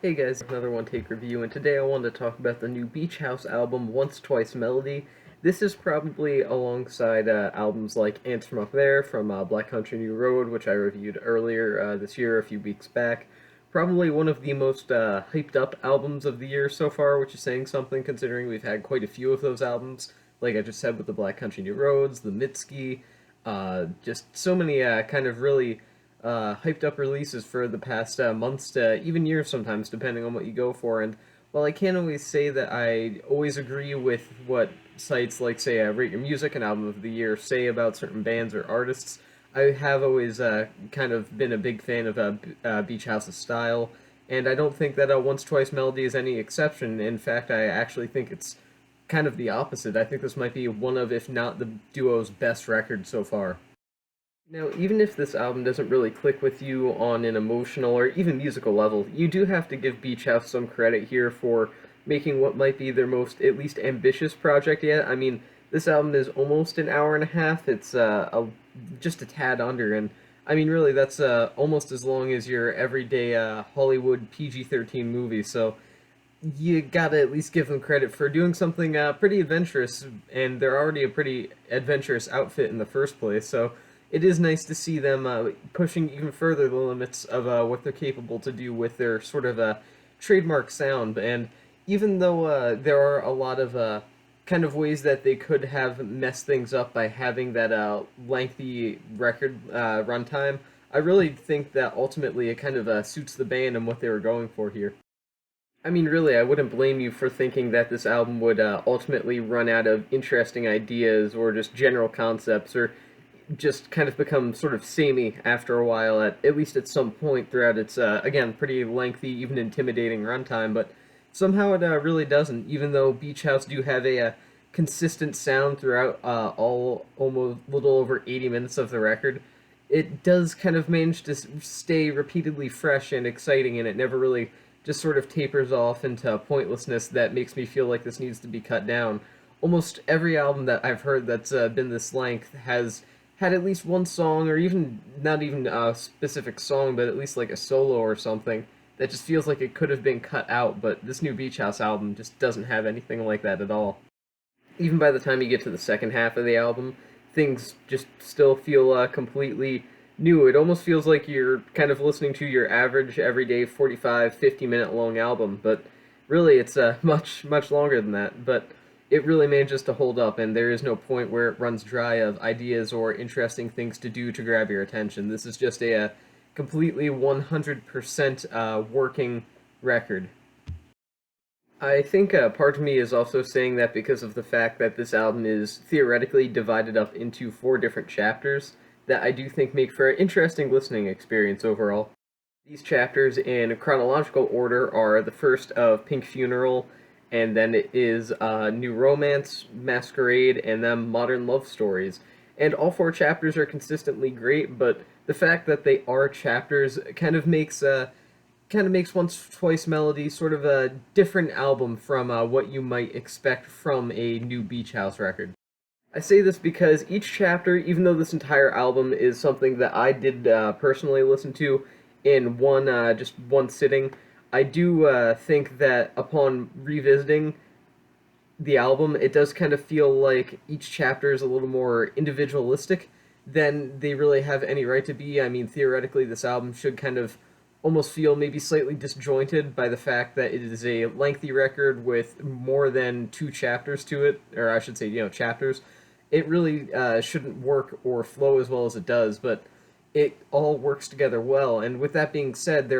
Hey guys, another One Take review, and today I wanted to talk about the new Beach House album, Once Twice Melody. This is probably alongside albums like Ants From Up There from Black Country New Road, which I reviewed earlier this year, a few weeks back. Probably one of the most hyped up albums of the year so far, which is saying something considering we've had quite a few of those albums, like I just said with the Black Country New Roads, the Mitski, just so many kind of really hyped up releases for the past months to even years sometimes, depending on what you go for. And while I can't always say that I always agree with what sites like, say, Rate Your Music and Album of the Year say about certain bands or artists, I have always kind of been a big fan of Beach House's style. And I don't think that Once Twice Melody is any exception. In fact, I actually think it's kind of the opposite. I think this might be one of, if not the duo's best record so far. Now, even if this album doesn't really click with you on an emotional or even musical level, you do have to give Beach House some credit here for making what might be their most, at least, ambitious project yet. I mean, this album is almost an hour and a half. It's just a tad under, and I mean, really, that's almost as long as your everyday Hollywood PG-13 movie. So you gotta at least give them credit for doing something pretty adventurous, and they're already a pretty adventurous outfit in the first place. So it is nice to see them pushing even further the limits of what they're capable to do with their sort of trademark sound. And even though there are a lot of kind of ways that they could have messed things up by having that lengthy record runtime, I really think that ultimately it kind of suits the band and what they were going for here. I mean, really, I wouldn't blame you for thinking that this album would ultimately run out of interesting ideas or just general concepts or just kind of become sort of samey after a while, at least at some point throughout its, again, pretty lengthy, even intimidating runtime, but somehow it really doesn't, even though Beach House do have a consistent sound throughout all almost little over 80 minutes of the record. It does kind of manage to stay repeatedly fresh and exciting, and it never really just sort of tapers off into pointlessness that makes me feel like this needs to be cut down. Almost every album that I've heard that's been this length has had at least one song, or even not even a specific song, but at least like a solo or something that just feels like it could have been cut out. But this new Beach House album just doesn't have anything like that at all. Even by the time you get to the second half of the album, things just still feel completely new. It almost feels like you're kind of listening to your average everyday 45, 50-minute long album, but really it's much longer than that. But it really manages to hold up, and there is no point where it runs dry of ideas or interesting things to do to grab your attention. This is just a completely 100% working record. I think part of me is also saying that because of the fact that this album is theoretically divided up into four different chapters, that I do think make for an interesting listening experience overall. These chapters in chronological order are the first of Pink Funeral, and then it is New Romance, Masquerade, and then Modern Love Stories. And all four chapters are consistently great, but the fact that they are chapters kind of makes Once Twice Melody sort of a different album from what you might expect from a new Beach House record. I say this because each chapter, even though this entire album is something that I did personally listen to in just one sitting, I do think that upon revisiting the album, it does kind of feel like each chapter is a little more individualistic than they really have any right to be. I mean, theoretically, this album should kind of almost feel maybe slightly disjointed by the fact that it is a lengthy record with more than two chapters to it, or I should say, chapters. It really shouldn't work or flow as well as it does, but it all works together well. And with that being said,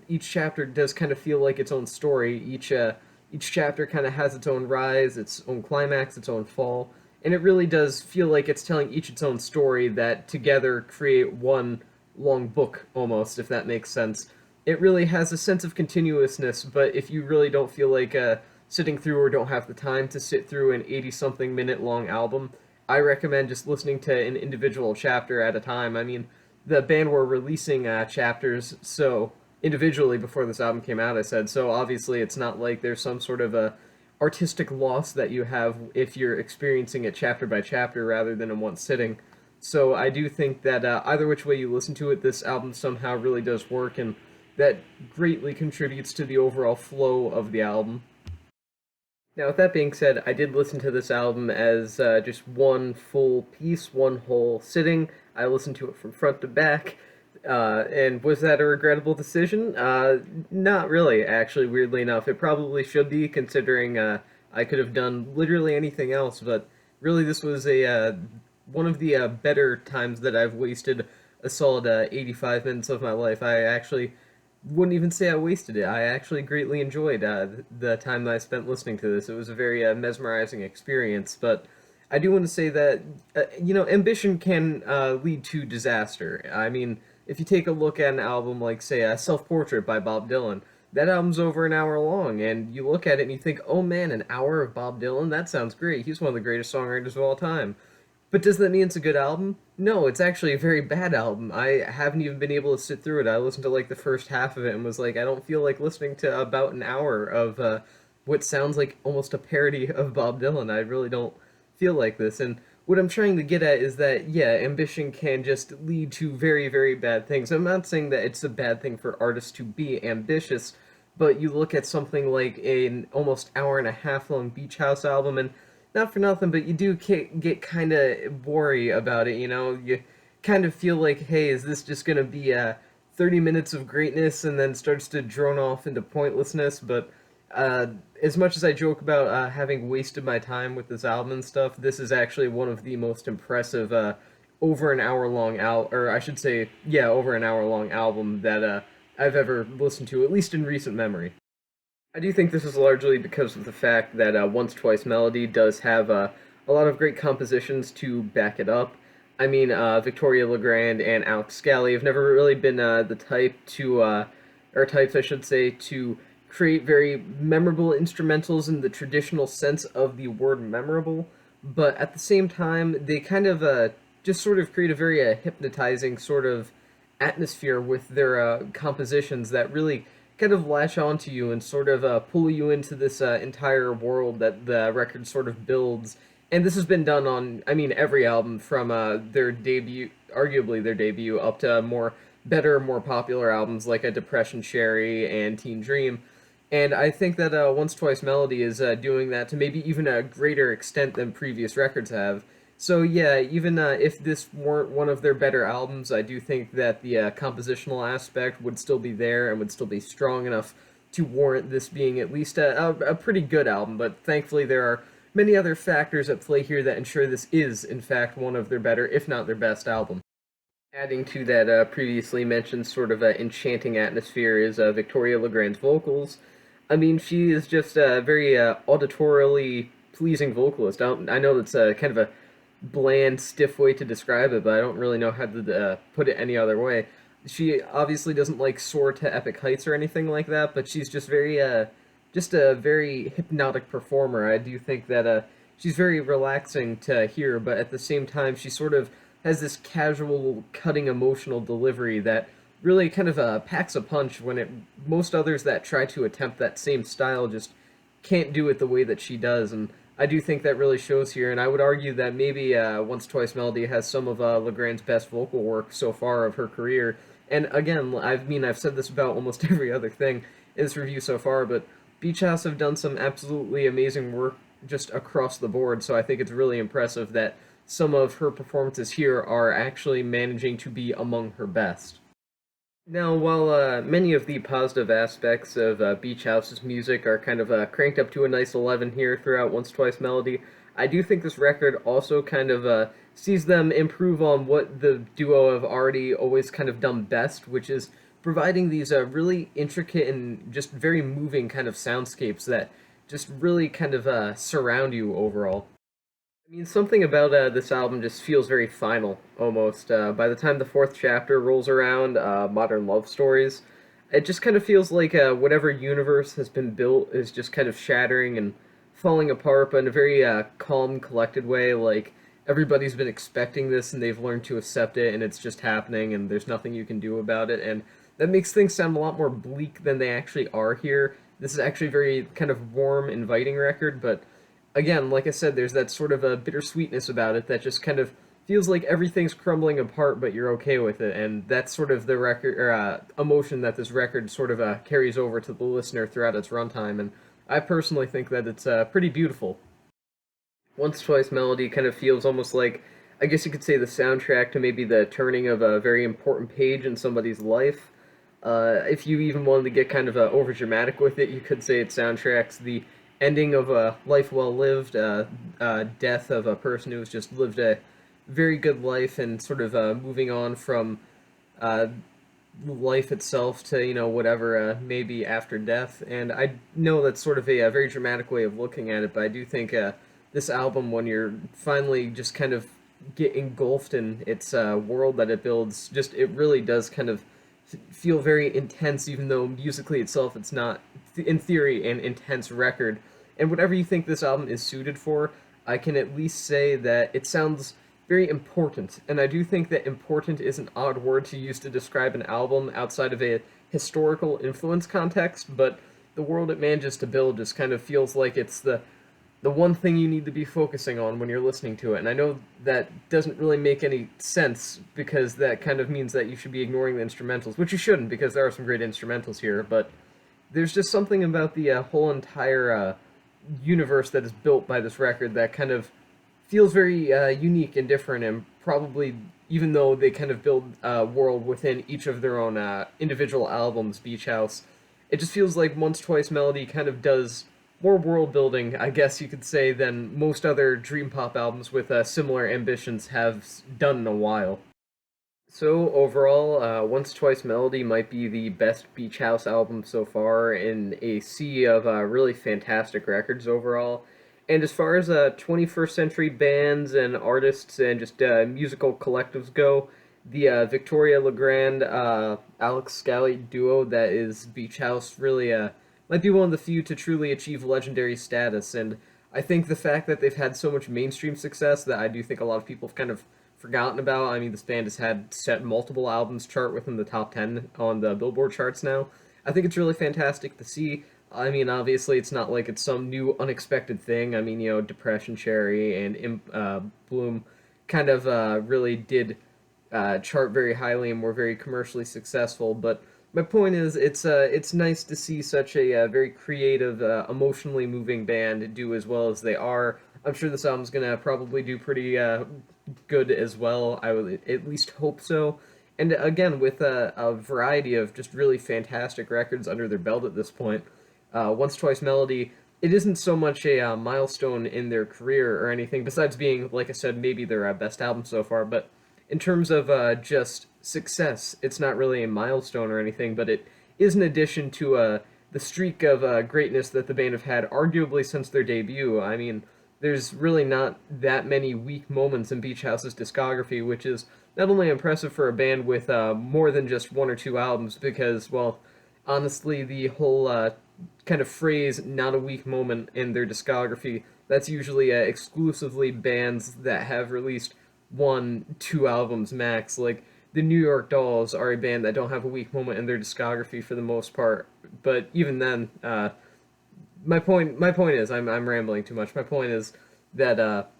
each chapter does kind of feel like its own story. Each chapter kind of has its own rise, its own climax, its own fall, and it really does feel like it's telling each its own story that together create one long book almost, if that makes sense. It really has a sense of continuousness, but if you really don't feel like sitting through or don't have the time to sit through an 80 something minute long album, I recommend just listening to an individual chapter at a time. I mean, the band were releasing chapters so individually before this album came out, I said, so obviously it's not like there's some sort of a artistic loss that you have if you're experiencing it chapter by chapter rather than in one sitting. So I do think that either which way you listen to it, this album somehow really does work, and that greatly contributes to the overall flow of the album. Now, with that being said, I did listen to this album as just one full piece, one whole sitting. I listened to it from front to back. And was that a regrettable decision? Not really, actually, weirdly enough. It probably should be, considering I could have done literally anything else, but really this was one of the better times that I've wasted a solid 85 minutes of my life. I actually wouldn't even say I wasted it. I actually greatly enjoyed the time that I spent listening to this. It was a very mesmerizing experience, but I do want to say that, ambition can lead to disaster. I mean, if you take a look at an album like, say, Self Portrait by Bob Dylan, that album's over an hour long, and you look at it and you think, oh man, an hour of Bob Dylan? That sounds great. He's one of the greatest songwriters of all time. But does that mean it's a good album? No, it's actually a very bad album. I haven't even been able to sit through it. I listened to like the first half of it and was like, I don't feel like listening to about an hour of what sounds like almost a parody of Bob Dylan. I really don't feel like this. And what I'm trying to get at is that, yeah, ambition can just lead to very, very bad things. I'm not saying that it's a bad thing for artists to be ambitious, but you look at something like an almost hour and a half long Beach House album, and not for nothing, but you do get kind of worry about it, you know? You kind of feel like, hey, is this just going to be 30 minutes of greatness and then starts to drone off into pointlessness? But uh, as much as I joke about having wasted my time with this album and stuff, this is actually one of the most impressive over an hour long or I should say, yeah, over an hour long album that I've ever listened to, at least in recent memory. I do think this is largely because of the fact that Once Twice Melody does have a lot of great compositions to back it up. I mean, Victoria Legrand and Alex Scally have never really been the type to, or types, I should say, to create very memorable instrumentals in the traditional sense of the word memorable, but at the same time, they kind of just sort of create a very hypnotizing sort of atmosphere with their compositions that really kind of latch onto you and sort of pull you into this entire world that the record sort of builds. And this has been done on, I mean, every album from their debut, arguably their debut, up to more better, more popular albums like a Depression Sherry and Teen Dream. And I think that Once Twice Melody is doing that to maybe even a greater extent than previous records have. So yeah, even if this weren't one of their better albums, I do think that the compositional aspect would still be there and would still be strong enough to warrant this being at least a pretty good album. But thankfully, there are many other factors at play here that ensure this is, in fact, one of their better, if not their best album. Adding to that previously mentioned sort of enchanting atmosphere is Victoria Legrand's vocals. I mean, she is just a very auditorily pleasing vocalist. I know that's kind of a bland, stiff way to describe it, but I don't really know how to put it any other way. She obviously doesn't like soar to epic heights or anything like that, but she's just a very hypnotic performer. I do think that she's very relaxing to hear, but at the same time, she sort of has this casual, cutting emotional delivery that really kind of packs a punch when most others that try to attempt that same style just can't do it the way that she does, and I do think that really shows here, and I would argue that maybe Once Twice Melody has some of Legrand's best vocal work so far of her career. And again, I've said this about almost every other thing in this review so far, but Beach House have done some absolutely amazing work just across the board, so I think it's really impressive that some of her performances here are actually managing to be among her best. Now, while many of the positive aspects of Beach House's music are kind of cranked up to a nice 11 here throughout Once Twice Melody, I do think this record also kind of sees them improve on what the duo have already always kind of done best, which is providing these really intricate and just very moving kind of soundscapes that just really kind of surround you overall. I mean, something about this album just feels very final, almost. By the time the fourth chapter rolls around, Modern Love Stories, it just kind of feels like whatever universe has been built is just kind of shattering and falling apart, but in a very calm, collected way. Like, everybody's been expecting this and they've learned to accept it, and it's just happening, and there's nothing you can do about it. And that makes things sound a lot more bleak than they actually are here. This is actually a very kind of warm, inviting record, but again, like I said, there's that sort of a bittersweetness about it that just kind of feels like everything's crumbling apart, but you're okay with it, and that's sort of the record or emotion that this record sort of carries over to the listener throughout its runtime. And I personally think that it's pretty beautiful. Once Twice Melody kind of feels almost like, I guess you could say, the soundtrack to maybe the turning of a very important page in somebody's life. If you even wanted to get kind of over dramatic with it, you could say it soundtracks the ending of a life well lived, death of a person who has just lived a very good life and sort of moving on from uh, life itself to whatever maybe after death. And I know that's sort of a very dramatic way of looking at it, but I do think this album, when you're finally just kind of get engulfed in its world that it builds, just it really does kind of feel very intense, even though musically itself it's not, in theory, an intense record. And whatever you think this album is suited for, I can at least say that it sounds very important. And I do think that important is an odd word to use to describe an album outside of a historical influence context, but the world it manages to build just kind of feels like it's the one thing you need to be focusing on when you're listening to it. And I know that doesn't really make any sense because that kind of means that you should be ignoring the instrumentals, which you shouldn't because there are some great instrumentals here, but there's just something about the whole entire universe that is built by this record that kind of feels very unique and different, and probably, even though they kind of build a world within each of their own individual albums, Beach House, it just feels like Once Twice Melody kind of does more world building, I guess you could say, than most other dream pop albums with similar ambitions have done in a while. So overall, Once Twice Melody might be the best Beach House album so far in a sea of really fantastic records overall. And as far as 21st century bands and artists and just musical collectives go, the Victoria Legrand Alex Scally duo that is Beach House really might be one of the few to truly achieve legendary status. And I think the fact that they've had so much mainstream success that I do think a lot of people have kind of forgotten about. I mean, this band has had set multiple albums chart within the top 10 on the Billboard charts now. I think it's really fantastic to see. I mean, obviously, it's not like it's some new unexpected thing. I mean, Depression Cherry and Bloom kind of really did chart very highly and were very commercially successful. But my point is, it's nice to see such a very creative, emotionally moving band do as well as they are. I'm sure this album's gonna probably do pretty good as well. I would at least hope so. And again, with a variety of just really fantastic records under their belt at this point, Once Twice Melody, it isn't so much a milestone in their career or anything, besides being, like I said, maybe their best album so far, but in terms of just success, it's not really a milestone or anything, but it is an addition to the streak of greatness that the band have had, arguably since their debut. I mean, there's really not that many weak moments in Beach House's discography, which is not only impressive for a band with more than just one or two albums, because, well, honestly, the whole kind of phrase, not a weak moment in their discography, that's usually exclusively bands that have released one, two albums max. Like, the New York Dolls are a band that don't have a weak moment in their discography for the most part, but even then, my point is I'm rambling too much. My point is that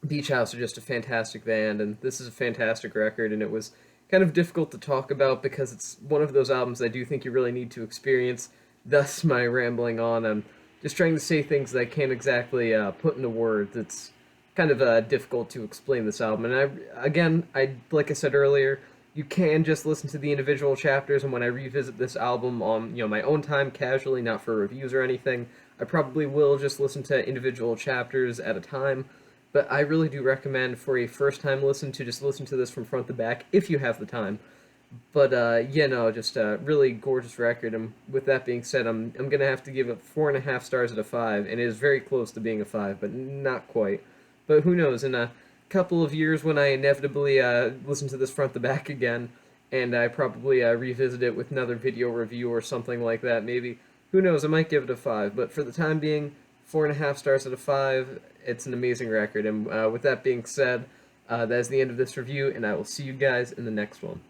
Beach House are just a fantastic band, and this is a fantastic record, and it was kind of difficult to talk about because it's one of those albums I do think you really need to experience. Thus, my rambling on. I'm just trying to say things that I can't exactly put into words. It's kind of difficult to explain this album, and I like I said earlier, you can just listen to the individual chapters, and when I revisit this album on my own time, casually, not for reviews or anything, I probably will just listen to individual chapters at a time. But I really do recommend for a first time listen to just listen to this from front to back if you have the time. But yeah, no, just a really gorgeous record. And with that being said, I'm gonna have to give it 4.5 stars out of 5, and it is very close to being a 5, but not quite. But who knows? In a couple of years, when I inevitably listen to this front to back again, and I probably revisit it with another video review or something like that, maybe, who knows? I might give it a 5. But for the time being, 4.5 stars out of 5. It's an amazing record. And with that being said, that is the end of this review, and I will see you guys in the next one.